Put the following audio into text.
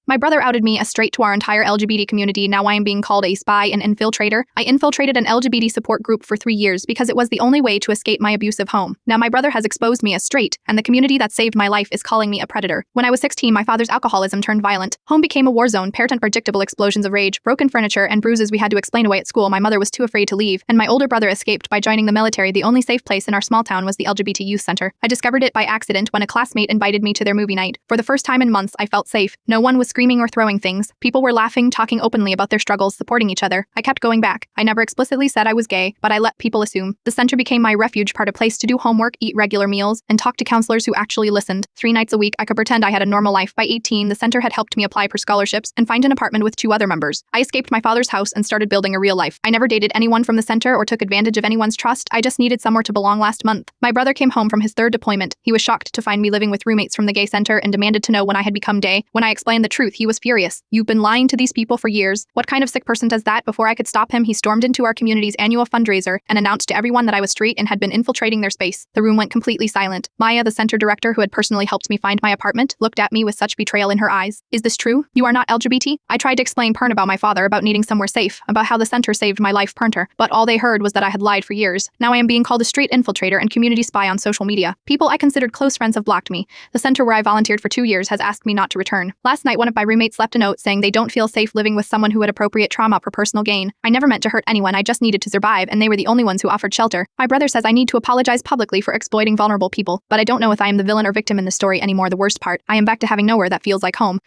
My brother outed me as straight to our entire LGBT community. Now I am being called a spy and infiltrator. I infiltrated an LGBT support group for 3 years because it was the only way to escape my abusive home. Now my brother has exposed me as straight, and the community that saved my life is calling me a predator. When I was 16, my father's alcoholism turned violent. Home became a war zone, paired with unpredictable explosions of rage, broken furniture, and bruises we had to explain away at school. My mother was too afraid to leave, and my older brother escaped by joining the military. The only safe place in our small town was the LGBT youth center. I discovered it by accident when a classmate invited me to their movie night. For the first time in months, I felt safe. No one was screaming or throwing things. People were laughing, talking openly about their struggles, supporting each other. I kept going back. I never explicitly said I was gay, but I let people assume. The center became my refuge, part a place to do homework, eat regular meals, and talk to counselors who actually listened. 3 nights a week, I could pretend I had a normal life. By 18, the center had helped me apply for scholarships and find an apartment with 2 other members. I escaped my father's house and started building a real life. I never dated anyone from the center or took advantage of anyone's trust. I just needed somewhere to belong. Last month, my brother came home from his 3rd deployment. He was shocked to find me living with roommates from the gay center and demanded to know when I had become gay. When I explained the truth, he was furious. "You've been lying to these people for years. What kind of sick person does that?" Before I could stop him, he stormed into our community's annual fundraiser and announced to everyone that I was straight and had been infiltrating their space. The room went completely silent. Maya, the center director who had personally helped me find my apartment, looked at me with such betrayal in her eyes. "Is this true? You are not LGBT?" I tried to explain Pern about my father, about needing somewhere safe, about how the center saved my life, Pernter, but all they heard was that I had lied for years. Now I am being called a straight infiltrator and community spy on social media. People I considered close friends have blocked me. The center where I volunteered for 2 years has asked me not to return. Last night, one of my roommates left a note saying they don't feel safe living with someone who had appropriate trauma for personal gain. I never meant to hurt anyone, I just needed to survive, and they were the only ones who offered shelter. My brother says I need to apologize publicly for exploiting vulnerable people, but I don't know if I am the villain or victim in the story anymore. The worst part, I am back to having nowhere that feels like home.